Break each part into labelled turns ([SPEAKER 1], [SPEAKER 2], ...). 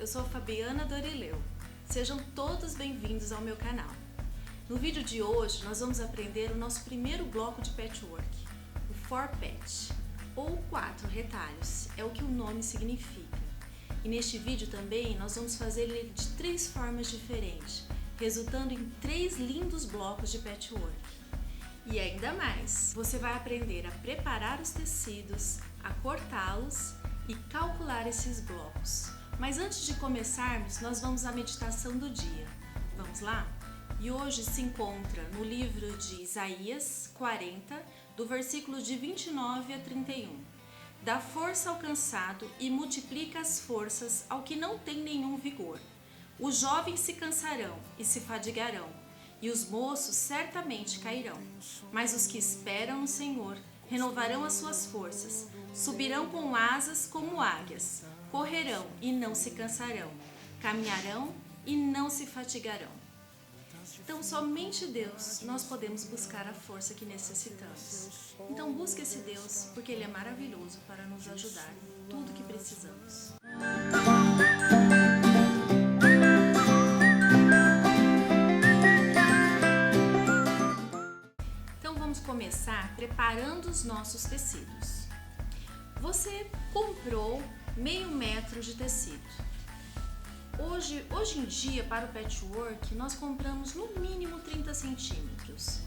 [SPEAKER 1] eu sou Fabiana Dorileu. Sejam todos bem-vindos ao meu canal. No vídeo de hoje nós vamos aprender o nosso primeiro bloco de patchwork, o 4-patch, ou 4 retalhos, é o que o nome significa. E neste vídeo também nós vamos fazer ele de 3 formas diferentes, resultando em 3 lindos blocos de patchwork. E ainda mais, você vai aprender a preparar os tecidos, a cortá-los e calcular esses blocos. Mas antes de começarmos, nós vamos à meditação do dia. Vamos lá? E hoje se encontra no livro de Isaías 40, do versículo de 29 a 31. Dá força ao cansado e multiplica as forças ao que não tem nenhum vigor. Os jovens se cansarão e se fadigarão, e os moços certamente cairão. Mas os que esperam no Senhor renovarão as suas forças, subirão com asas como águias, correrão e não se cansarão, caminharão e não se fatigarão. Então, somente Deus nós podemos buscar a força que necessitamos. Então, busque esse Deus, porque Ele é maravilhoso para nos ajudar em tudo que precisamos. Então, vamos começar preparando os nossos tecidos. Você comprou meio metro de tecido. Hoje em dia, para o patchwork, nós compramos no mínimo 30 centímetros.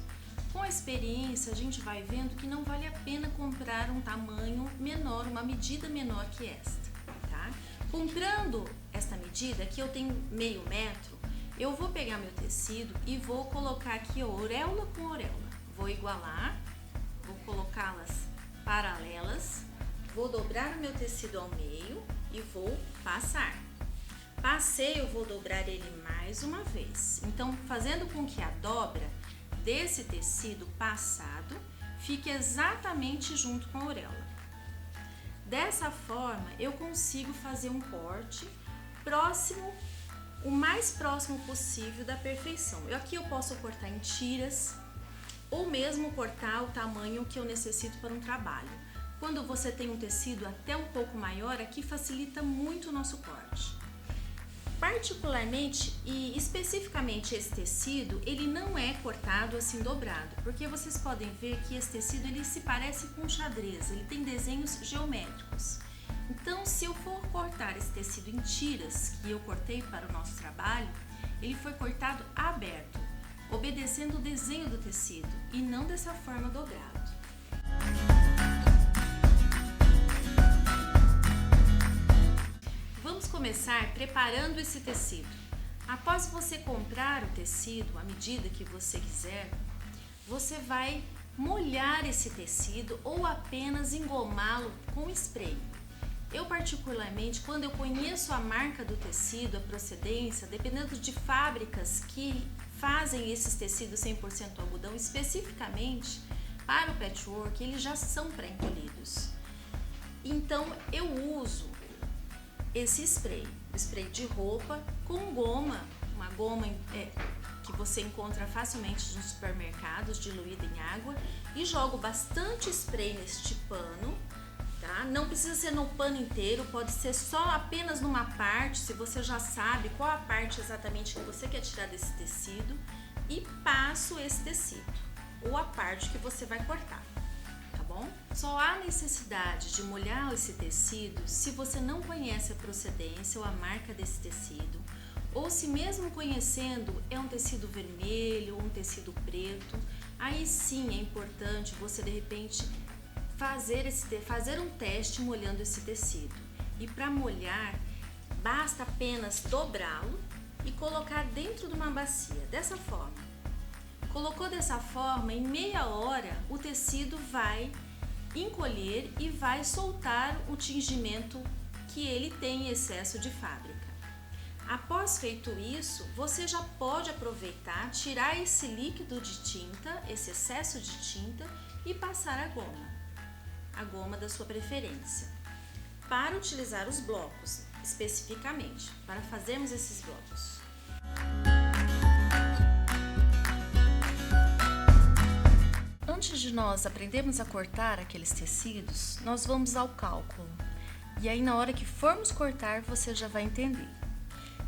[SPEAKER 1] Com a experiência, a gente vai vendo que não vale a pena comprar um tamanho menor, uma medida menor que esta, tá? Comprando esta medida, aqui eu tenho meio metro, eu vou pegar meu tecido e vou colocar aqui auréola com auréola. Vou igualar, vou colocá-las paralelas, vou dobrar o meu tecido ao meio e vou passar. Passei, eu vou dobrar ele mais uma vez. Então, fazendo com que a dobra desse tecido passado fique exatamente junto com a auréola. Dessa forma, eu consigo fazer um corte próximo, o mais próximo possível da perfeição. Aqui eu posso cortar em tiras ou mesmo cortar o tamanho que eu necessito para um trabalho. Quando você tem um tecido até um pouco maior, aqui facilita muito o nosso corte. Particularmente e especificamente esse tecido, ele não é cortado assim dobrado, porque vocês podem ver que esse tecido ele se parece com xadrez, ele tem desenhos geométricos. Então, se eu for cortar esse tecido em tiras, que eu cortei para o nosso trabalho, ele foi cortado aberto, obedecendo o desenho do tecido e não dessa forma dobrado. Vamos começar preparando esse tecido. Após você comprar o tecido, à medida que você quiser, você vai molhar esse tecido ou apenas engomá-lo com spray. Eu particularmente, quando eu conheço a marca do tecido, a procedência, dependendo de fábricas que fazem esses tecidos 100% algodão, especificamente para o patchwork, eles já são pré-encolhidos. Então eu uso esse spray, o spray de roupa com goma, uma goma que você encontra facilmente nos supermercados, diluída em água, e jogo bastante spray neste pano, tá? Não precisa ser no pano inteiro, pode ser só apenas numa parte, se você já sabe qual a parte exatamente que você quer tirar desse tecido, e passo esse tecido, ou a parte que você vai cortar. Bom? Só há necessidade de molhar esse tecido se você não conhece a procedência ou a marca desse tecido, ou se mesmo conhecendo é um tecido vermelho ou um tecido preto, aí sim é importante você de repente fazer um teste molhando esse tecido. E para molhar, basta apenas dobrá-lo e colocar dentro de uma bacia, dessa forma. Colocou dessa forma, em meia hora o tecido vai encolher e vai soltar o tingimento que ele tem em excesso de fábrica. Após feito isso, você já pode aproveitar, tirar esse líquido de tinta, esse excesso de tinta e passar a goma da sua preferência, para utilizar os blocos, especificamente, para fazermos esses blocos. Antes de nós aprendermos a cortar aqueles tecidos, nós vamos ao cálculo. E aí na hora que formos cortar, você já vai entender.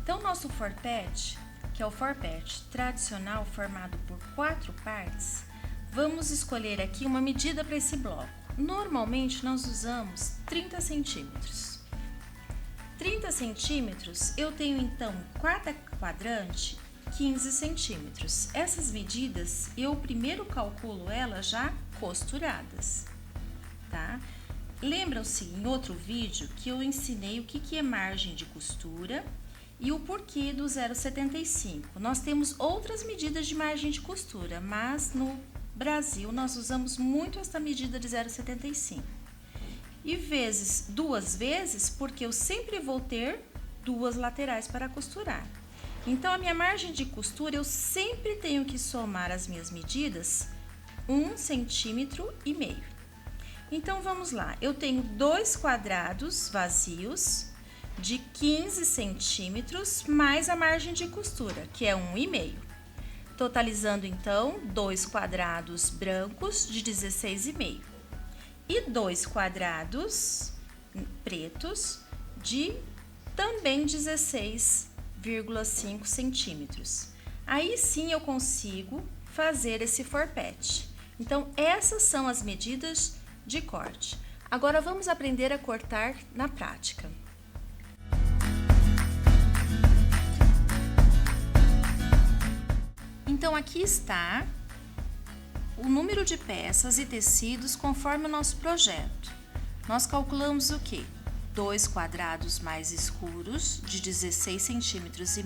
[SPEAKER 1] Então, nosso forpet, que é o forpet tradicional formado por 4 partes, vamos escolher aqui uma medida para esse bloco. Normalmente, nós usamos 30 centímetros. 30 centímetros, eu tenho então cada quadrante 15 centímetros. Essas medidas, eu primeiro calculo elas já costuradas, tá? Lembram-se em outro vídeo que eu ensinei o que é margem de costura e o porquê do 0,75. Nós temos outras medidas de margem de costura, mas no Brasil nós usamos muito essa medida de 0,75. E vezes 2 vezes, porque eu sempre vou ter 2 laterais para costurar. Então, a minha margem de costura, eu sempre tenho que somar as minhas medidas 1,5 centímetro. Então, vamos lá. Eu tenho 2 quadrados vazios de 15 centímetros mais a margem de costura, que é 1,5. Totalizando, então, 2 quadrados brancos de 16,5. E 2 quadrados pretos de também 16,5 centímetros. Aí sim eu consigo fazer esse forpet. Então, essas são as medidas de corte. Agora, vamos aprender a cortar na prática. Então, aqui está o número de peças e tecidos conforme o nosso projeto. Nós calculamos o quê? 2 quadrados mais escuros de 16,5 centímetros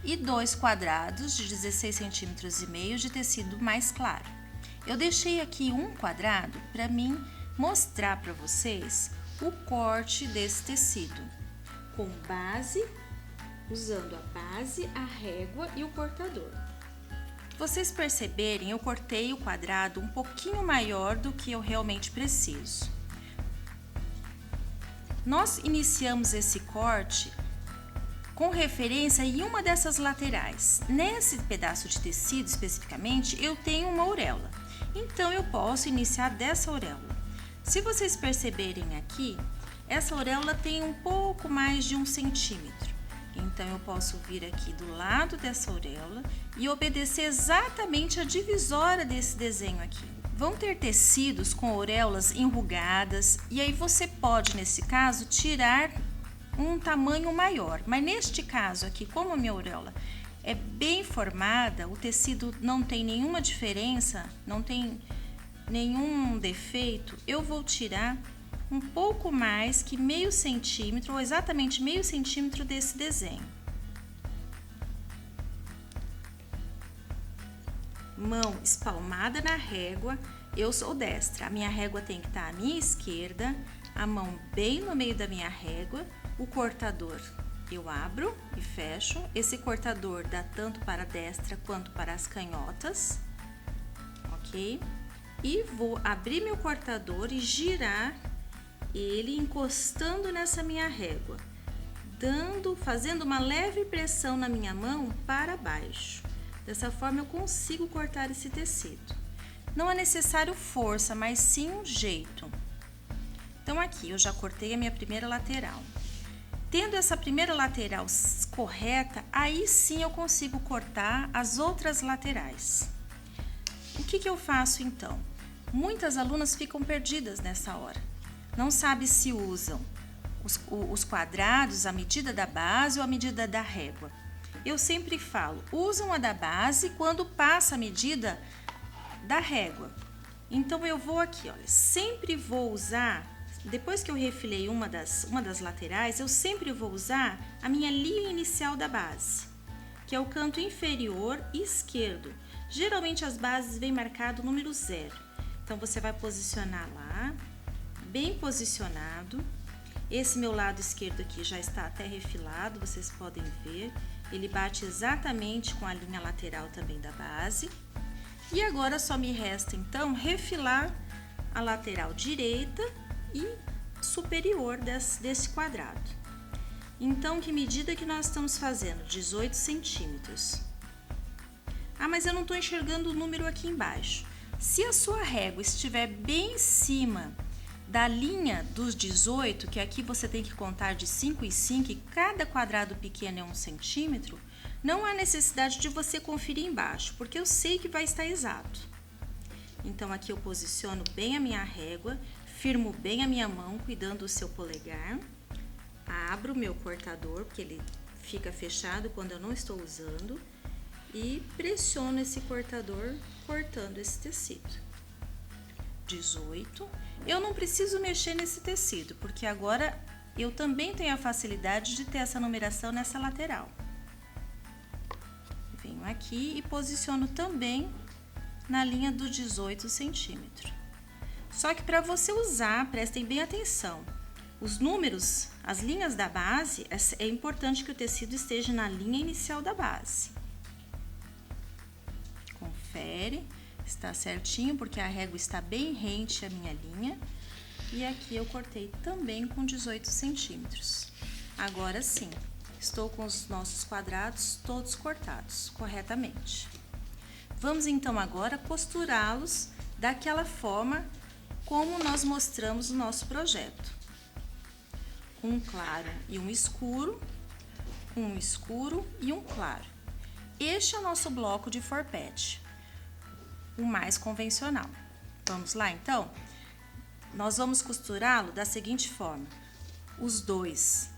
[SPEAKER 1] e 2 quadrados de 16,5 centímetros de tecido mais claro. Eu deixei aqui um quadrado para mim mostrar para vocês o corte desse tecido, com base, usando a base, a régua e o cortador. Vocês perceberem, eu cortei o quadrado um pouquinho maior do que eu realmente preciso. Nós iniciamos esse corte com referência em uma dessas laterais. Nesse pedaço de tecido, especificamente, eu tenho uma auréola. Então, eu posso iniciar dessa auréola. Se vocês perceberem aqui, essa auréola tem um pouco mais de 1 centímetro. Então, eu posso vir aqui do lado dessa auréola e obedecer exatamente a divisória desse desenho aqui. Vão ter tecidos com auréolas enrugadas e aí você pode, nesse caso, tirar um tamanho maior. Mas neste caso aqui, como a minha auréola é bem formada, o tecido não tem nenhuma diferença, não tem nenhum defeito, eu vou tirar um pouco mais que meio centímetro, ou exatamente meio centímetro desse desenho. Mão espalmada na régua, eu sou destra, a minha régua tem que estar à minha esquerda, a mão bem no meio da minha régua, o cortador eu abro e fecho, esse cortador dá tanto para a destra quanto para as canhotas, ok? E vou abrir meu cortador e girar ele encostando nessa minha régua, fazendo uma leve pressão na minha mão para baixo. Dessa forma eu consigo cortar esse tecido. Não é necessário força, mas sim um jeito. Então aqui eu já cortei a minha primeira lateral. Tendo essa primeira lateral correta, aí sim eu consigo cortar as outras laterais. O que eu faço então? Muitas alunas ficam perdidas nessa hora. Não sabe se usam os quadrados, a medida da base ou a medida da régua. Eu sempre falo, usam a da base quando passa a medida da régua. Então, eu vou aqui, olha, sempre vou usar, depois que eu refilei uma das laterais, eu sempre vou usar a minha linha inicial da base, que é o canto inferior esquerdo. Geralmente, as bases vêm marcado o número 0. Então, você vai posicionar lá, bem posicionado. Esse meu lado esquerdo aqui já está até refilado, vocês podem ver. Ele bate exatamente com a linha lateral também da base. E agora só me resta então refilar a lateral direita e superior desse quadrado. Então, que medida que nós estamos fazendo? 18 centímetros. Ah, mas eu não estou enxergando o número aqui embaixo. Se a sua régua estiver bem em cima da linha dos 18, que aqui você tem que contar de 5 em 5 e cada quadrado pequeno é 1 centímetro, não há necessidade de você conferir embaixo, porque eu sei que vai estar exato. Então, aqui eu posiciono bem a minha régua, firmo bem a minha mão, cuidando do seu polegar, abro o meu cortador, porque ele fica fechado quando eu não estou usando, e pressiono esse cortador, cortando esse tecido. 18. Eu não preciso mexer nesse tecido, porque agora eu também tenho a facilidade de ter essa numeração nessa lateral. Venho aqui e posiciono também na linha do 18 centímetros. Só que para você usar, prestem bem atenção, os números, as linhas da base, é importante que o tecido esteja na linha inicial da base. Confere, está certinho, porque a régua está bem rente à minha linha. E aqui eu cortei também com 18 centímetros. Agora sim, estou com os nossos quadrados todos cortados corretamente. Vamos então agora costurá-los daquela forma como nós mostramos no nosso projeto. Um claro e um escuro e um claro. Este é o nosso bloco de forpete, o mais convencional. Vamos lá então? Nós vamos costurá-lo da seguinte forma: os dois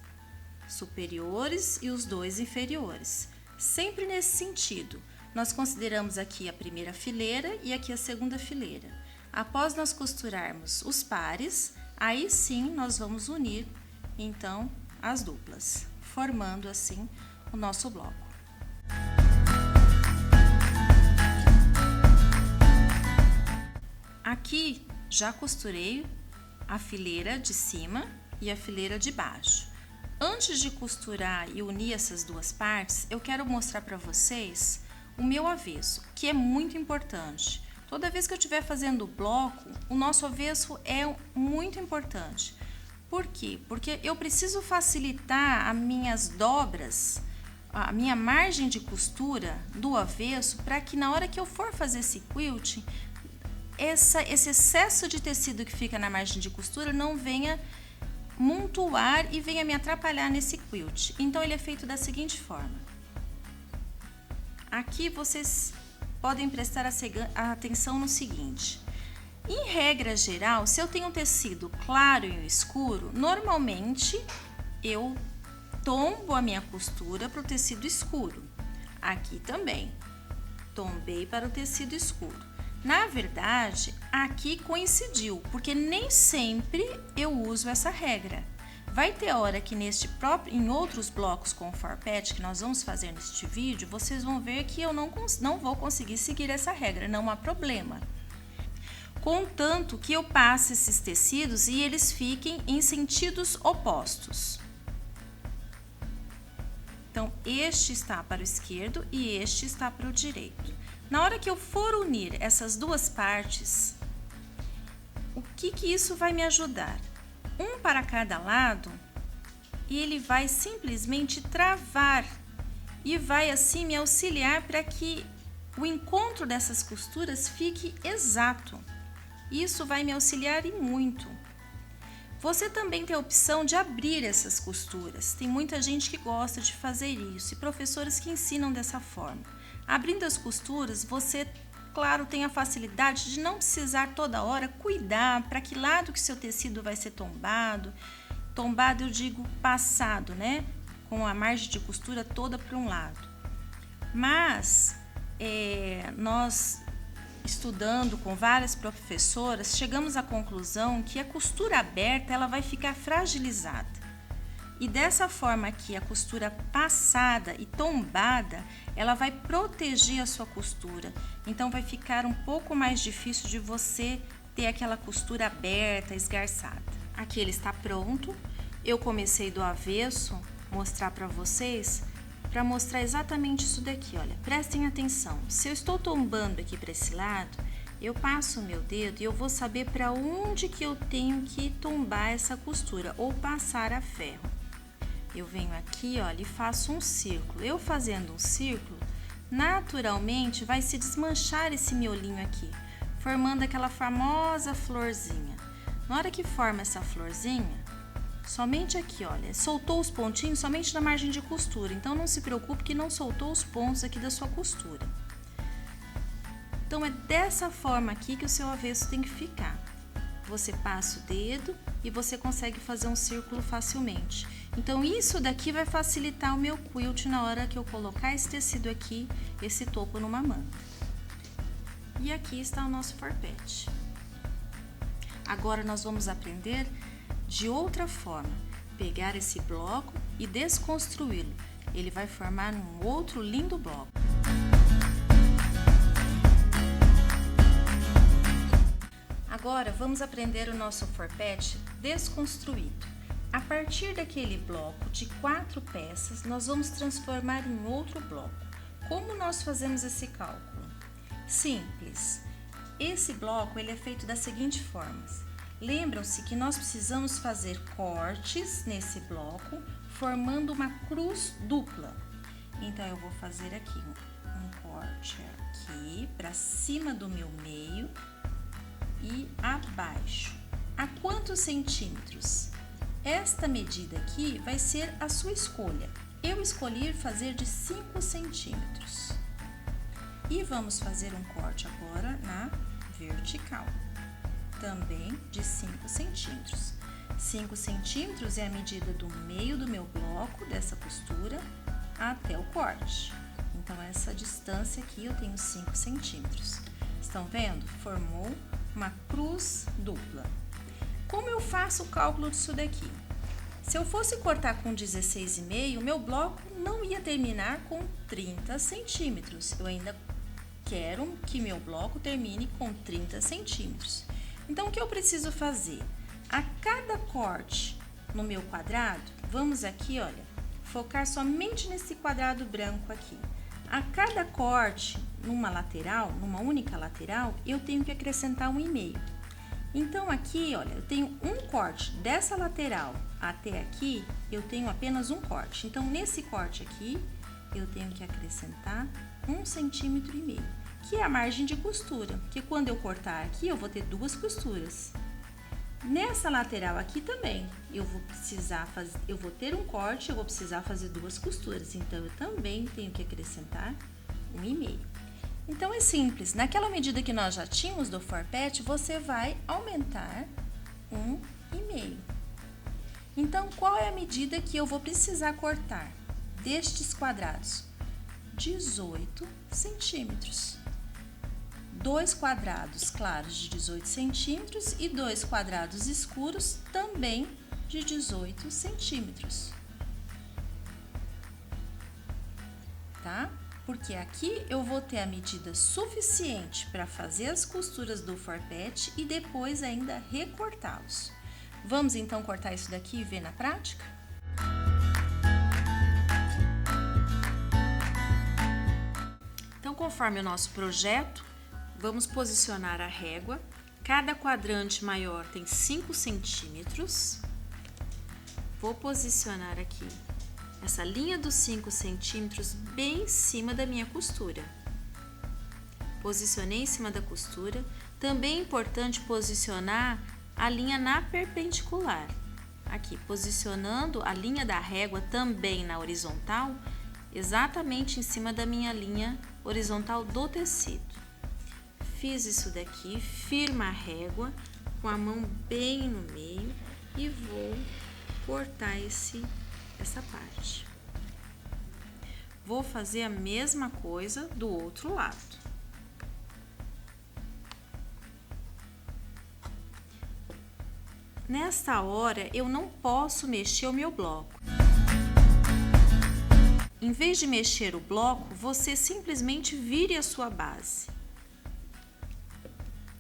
[SPEAKER 1] superiores e os dois inferiores. Sempre nesse sentido. Nós consideramos aqui a primeira fileira e aqui a segunda fileira. Após nós costurarmos os pares, aí sim nós vamos unir, então, as duplas, formando assim o nosso bloco. Aqui já costurei a fileira de cima e a fileira de baixo. Antes de costurar e unir essas duas partes, eu quero mostrar para vocês o meu avesso, que é muito importante. Toda vez que eu estiver fazendo o bloco, o nosso avesso é muito importante. Por quê? Porque eu preciso facilitar as minhas dobras, a minha margem de costura do avesso, para que na hora que eu for fazer esse quilt, esse excesso de tecido que fica na margem de costura não venha montuar e venha me atrapalhar nesse quilt. Então, ele é feito da seguinte forma. Aqui vocês podem prestar atenção no seguinte. Em regra geral, se eu tenho um tecido claro e um escuro, normalmente eu tombo a minha costura para o tecido escuro. Aqui também, tombei para o tecido escuro. Na verdade, aqui coincidiu, porque nem sempre eu uso essa regra. Vai ter hora que em outros blocos com forpete que nós vamos fazer neste vídeo, vocês vão ver que eu não vou conseguir seguir essa regra, não há problema. Contanto que eu passe esses tecidos e eles fiquem em sentidos opostos. Então, este está para o esquerdo e este está para o direito. Na hora que eu for unir essas duas partes, o que isso vai me ajudar? Um para cada lado, e ele vai simplesmente travar e vai assim me auxiliar para que o encontro dessas costuras fique exato. Isso vai me auxiliar e muito. Você também tem a opção de abrir essas costuras. Tem muita gente que gosta de fazer isso e professores que ensinam dessa forma. Abrindo as costuras, você, claro, tem a facilidade de não precisar toda hora cuidar para que lado que seu tecido vai ser tombado. Tombado eu digo passado, né? Com a margem de costura toda para um lado. Mas nós, estudando com várias professoras, chegamos à conclusão que a costura aberta ela vai ficar fragilizada. E dessa forma aqui, a costura passada e tombada, ela vai proteger a sua costura. Então, vai ficar um pouco mais difícil de você ter aquela costura aberta, esgarçada. Aqui ele está pronto. Eu comecei do avesso, mostrar para vocês, para mostrar exatamente isso daqui, olha. Prestem atenção. Se eu estou tombando aqui para esse lado, eu passo o meu dedo e eu vou saber para onde que eu tenho que tombar essa costura ou passar a ferro. Eu venho aqui, olha, e faço um círculo. Eu fazendo um círculo, naturalmente vai se desmanchar esse miolinho aqui, formando aquela famosa florzinha. Na hora que forma essa florzinha, somente aqui, olha, soltou os pontinhos somente na margem de costura, então não se preocupe que não soltou os pontos aqui da sua costura. Então é dessa forma aqui que o seu avesso tem que ficar. Você passa o dedo e você consegue fazer um círculo facilmente. Então isso daqui vai facilitar o meu quilt na hora que eu colocar esse tecido aqui, esse topo numa manga. E aqui está o nosso forpete. Agora nós vamos aprender de outra forma, pegar esse bloco e desconstruí-lo. Ele vai formar um outro lindo bloco. Agora vamos aprender o nosso forpete desconstruído. A partir daquele bloco de 4 peças, nós vamos transformar em outro bloco. Como nós fazemos esse cálculo? Simples. Esse bloco ele é feito da seguinte forma. Lembram-se que nós precisamos fazer cortes nesse bloco, formando uma cruz dupla. Então, eu vou fazer aqui um corte aqui para cima do meu meio e abaixo. A quantos centímetros? Esta medida aqui vai ser a sua escolha. Eu escolhi fazer de 5 centímetros. E vamos fazer um corte agora na vertical, também de 5 centímetros. 5 centímetros é a medida do meio do meu bloco, dessa costura, até o corte. Então, essa distância aqui eu tenho 5 centímetros. Estão vendo? Formou uma cruz dupla. Como eu faço o cálculo disso daqui? Se eu fosse cortar com 16,5, meu bloco não ia terminar com 30 centímetros. Eu ainda quero que meu bloco termine com 30 centímetros. Então, o que eu preciso fazer? A cada corte no meu quadrado, vamos aqui, olha, focar somente nesse quadrado branco aqui. A cada corte numa lateral, numa única lateral, eu tenho que acrescentar 1,5. Então, aqui, olha, eu tenho um corte dessa lateral até aqui, eu tenho apenas um corte. Então, nesse corte aqui, eu tenho que acrescentar 1,5 centímetro, que é a margem de costura, que quando eu cortar aqui, eu vou ter 2 costuras. Nessa lateral aqui também, eu vou ter um corte, eu vou precisar fazer 2 costuras, então eu também tenho que acrescentar 1,5. Então é simples, naquela medida que nós já tínhamos do forpete, você vai aumentar 1,5. Então, qual é a medida que eu vou precisar cortar destes quadrados? 18 centímetros. 2 quadrados claros de 18 centímetros e 2 quadrados escuros também de 18 centímetros. Tá? Porque aqui eu vou ter a medida suficiente para fazer as costuras do forpete e depois ainda recortá-los. Vamos então cortar isso daqui e ver na prática? Então, conforme o nosso projeto, vamos posicionar a régua. Cada quadrante maior tem 5 centímetros. Vou posicionar aqui essa linha dos 5 centímetros bem em cima da minha costura. Posicionei em cima da costura. Também é importante posicionar a linha na perpendicular. Aqui, posicionando a linha da régua também na horizontal, exatamente em cima da minha linha horizontal do tecido. Fiz isso daqui, firma a régua com a mão bem no meio e vou cortar essa parte. Vou fazer a mesma coisa do outro lado. Nesta hora, eu não posso mexer o meu bloco. Em vez de mexer o bloco, você simplesmente vire a sua base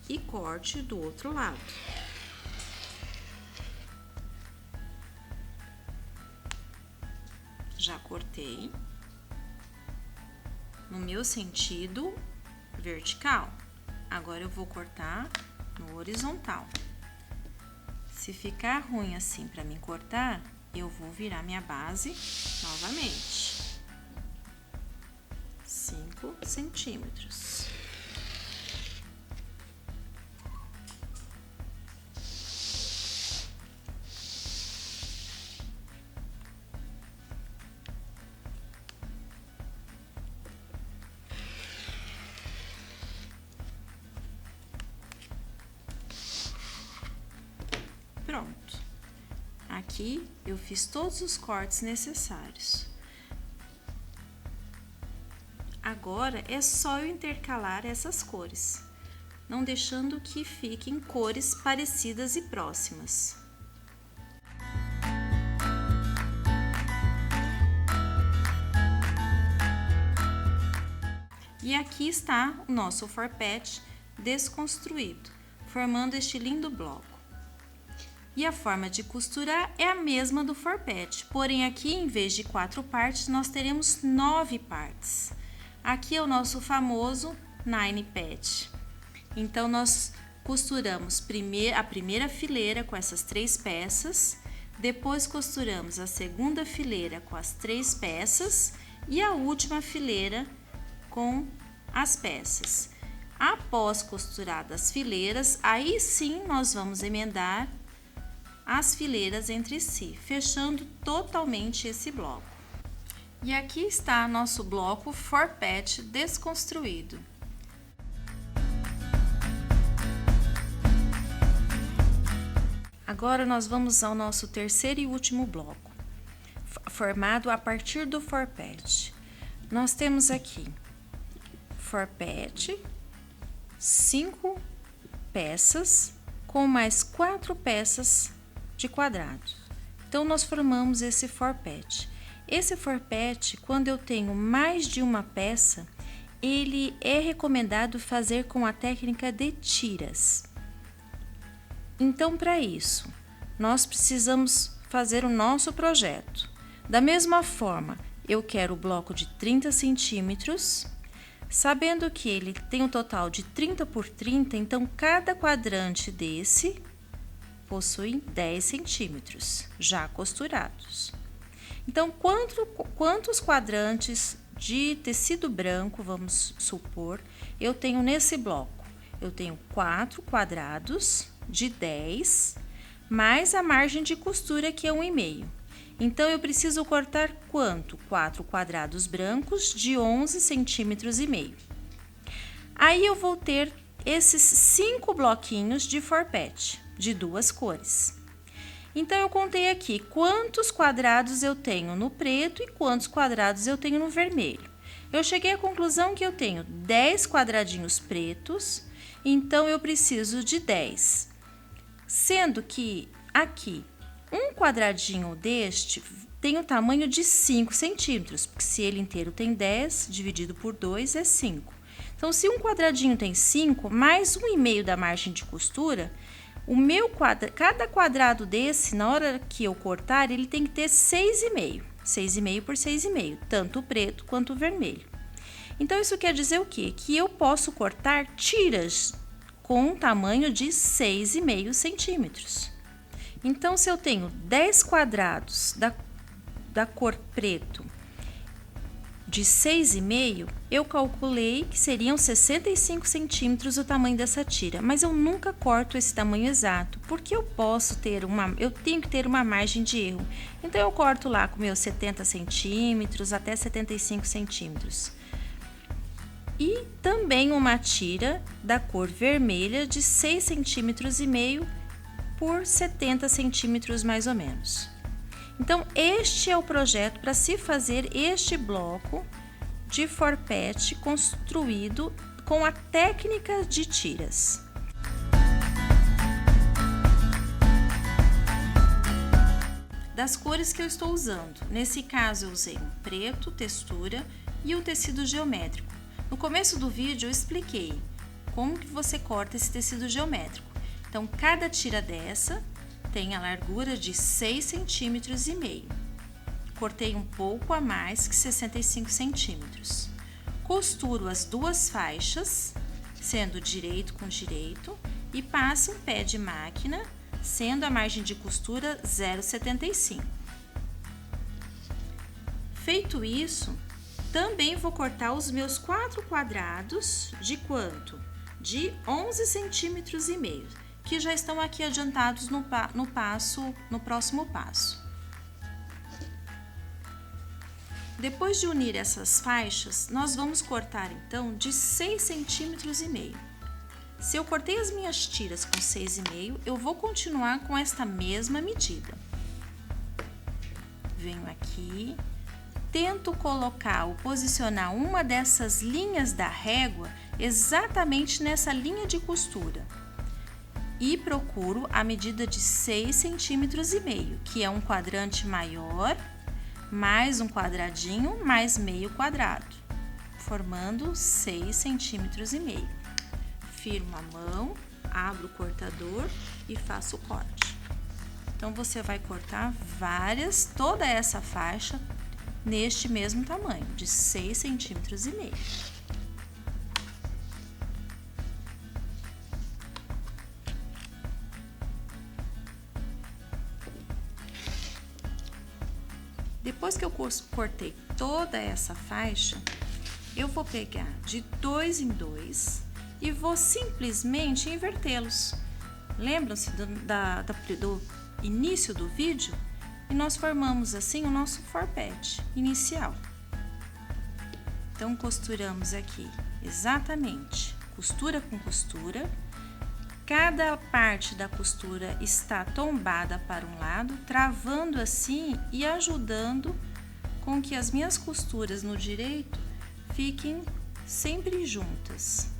[SPEAKER 1] e corte do outro lado. Já cortei no meu sentido vertical. Agora eu vou cortar no horizontal. Se ficar ruim assim para mim cortar, eu vou virar minha base novamente. 5 centímetros. Aqui eu fiz todos os cortes necessários. Agora é só eu intercalar essas cores, não deixando que fiquem cores parecidas e próximas. E aqui está o nosso forpete desconstruído, formando este lindo bloco. E a forma de costurar é a mesma do forpete, porém aqui em vez de 4 partes, nós teremos 9 partes. Aqui é o nosso famoso nine patch. Então, nós costuramos a primeira fileira com essas 3 peças, depois costuramos a segunda fileira com as 3 peças e a última fileira com as peças. Após costuradas as fileiras, aí sim nós vamos emendar as fileiras entre si, fechando totalmente esse bloco. E aqui está nosso bloco forpete desconstruído. Agora nós vamos ao nosso terceiro e último bloco, formado a partir do forpete. Nós temos aqui forpete, 5 peças com mais 4 peças de quadrado. Então, nós formamos esse forpete. Esse forpete, quando eu tenho mais de uma peça, ele é recomendado fazer com a técnica de tiras. Então, para isso, nós precisamos fazer o nosso projeto. Da mesma forma, eu quero o bloco de 30 centímetros, sabendo que ele tem um total de 30 por 30, então cada quadrante desse possui 10 centímetros, já costurados. Então, quantos quadrantes de tecido branco, vamos supor, eu tenho nesse bloco? Eu tenho 4 quadrados de 10, mais a margem de costura, que é 1,5. Então, eu preciso cortar quanto? 4 quadrados brancos de 11 centímetros e meio. Aí, eu vou ter esses 5 bloquinhos de forpete, de 2 cores. Então, eu contei aqui quantos quadrados eu tenho no preto e quantos quadrados eu tenho no vermelho. Eu cheguei à conclusão que eu tenho 10 quadradinhos pretos, então eu preciso de 10. Sendo que aqui, um quadradinho deste tem o tamanho de 5 centímetros, porque se ele inteiro tem 10, dividido por 2 é 5. Então, se um quadradinho tem 5, mais 1,5 da margem de costura, cada quadrado desse, na hora que eu cortar, ele tem que ter 6,5. 6,5 por 6,5, tanto o preto quanto o vermelho. Então, isso quer dizer o quê? Que eu posso cortar tiras com um tamanho de 6,5 centímetros. Então, se eu tenho 10 quadrados da cor preto de 6,5, eu calculei que seriam 65 centímetros o tamanho dessa tira, mas eu nunca corto esse tamanho exato, porque eu tenho que ter uma margem de erro. Então, eu corto lá com meus 70 centímetros até 75 centímetros. E também uma tira da cor vermelha de 6,5 centímetros por 70 centímetros mais ou menos. Então, este é o projeto para se fazer este bloco de forpete construído com a técnica de tiras. Das cores que eu estou usando, nesse caso eu usei um preto, textura e o tecido geométrico. No começo do vídeo eu expliquei como que você corta esse tecido geométrico. Então, cada tira dessa tem a largura de 6,5 centímetros. Cortei um pouco a mais que 65 centímetros. Costuro as 2 faixas, sendo direito com direito, e passo um pé de máquina, sendo a margem de costura 0,75. Feito isso, também vou cortar os meus 4 quadrados de quanto? De 11,5 centímetros, que já estão aqui adiantados no próximo passo. Depois de unir essas faixas, nós vamos cortar então de 6,5 centímetros. Se eu cortei as minhas tiras com 6,5, eu vou continuar com esta mesma medida. venho aqui, tento colocar ou posicionar uma dessas linhas da régua exatamente nessa linha de costura e procuro a medida de 6,5 centímetros, que é um quadrante maior, mais um quadradinho, mais meio quadrado, formando 6,5 centímetros. Firmo a mão, abro o cortador e faço o corte. Então, você vai cortar toda essa faixa neste mesmo tamanho, de 6,5 centímetros. Depois que eu cortei toda essa faixa, eu vou pegar de 2 em 2 e vou simplesmente invertê-los. Lembram-se do início do vídeo? E nós formamos assim o nosso forpete inicial. Então, costuramos aqui exatamente costura com costura. Cada parte da costura está tombada para um lado, travando assim e ajudando com que as minhas costuras no direito fiquem sempre juntas.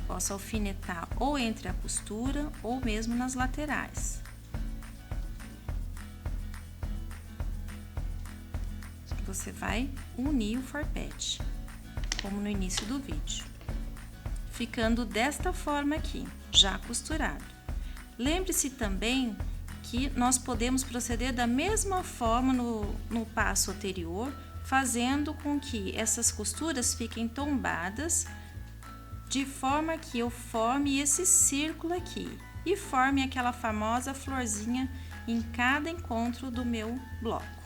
[SPEAKER 1] Posso alfinetar ou entre a costura ou mesmo nas laterais. Você vai unir o forpete, como no início do vídeo, ficando desta forma aqui, já costurado. Lembre-se também que nós podemos proceder da mesma forma no passo anterior, fazendo com que essas costuras fiquem tombadas, de forma que eu forme esse círculo aqui e forme aquela famosa florzinha em cada encontro do meu bloco.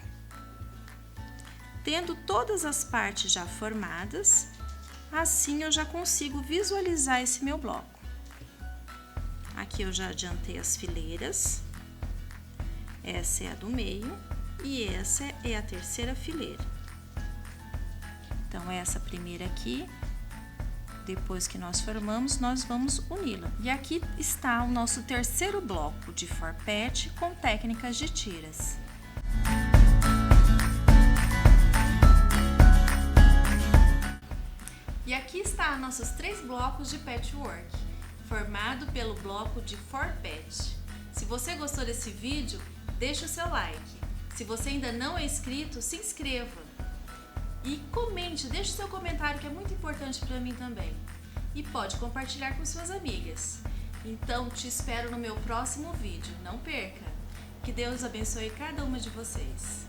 [SPEAKER 1] Tendo todas as partes já formadas, assim eu já consigo visualizar esse meu bloco. Aqui eu já adiantei as fileiras, essa é a do meio e essa é a terceira fileira. Então, essa primeira aqui, depois que nós formamos, nós vamos uni-la. E aqui está o nosso terceiro bloco de forpete com técnicas de tiras. E aqui está nossos 3 blocos de patchwork, formado pelo bloco de forpete. Se você gostou desse vídeo, deixa o seu like. Se você ainda não é inscrito, se inscreva. E comente, deixe seu comentário, que é muito importante para mim também. E pode compartilhar com suas amigas. Então, te espero no meu próximo vídeo. Não perca! Que Deus abençoe cada uma de vocês.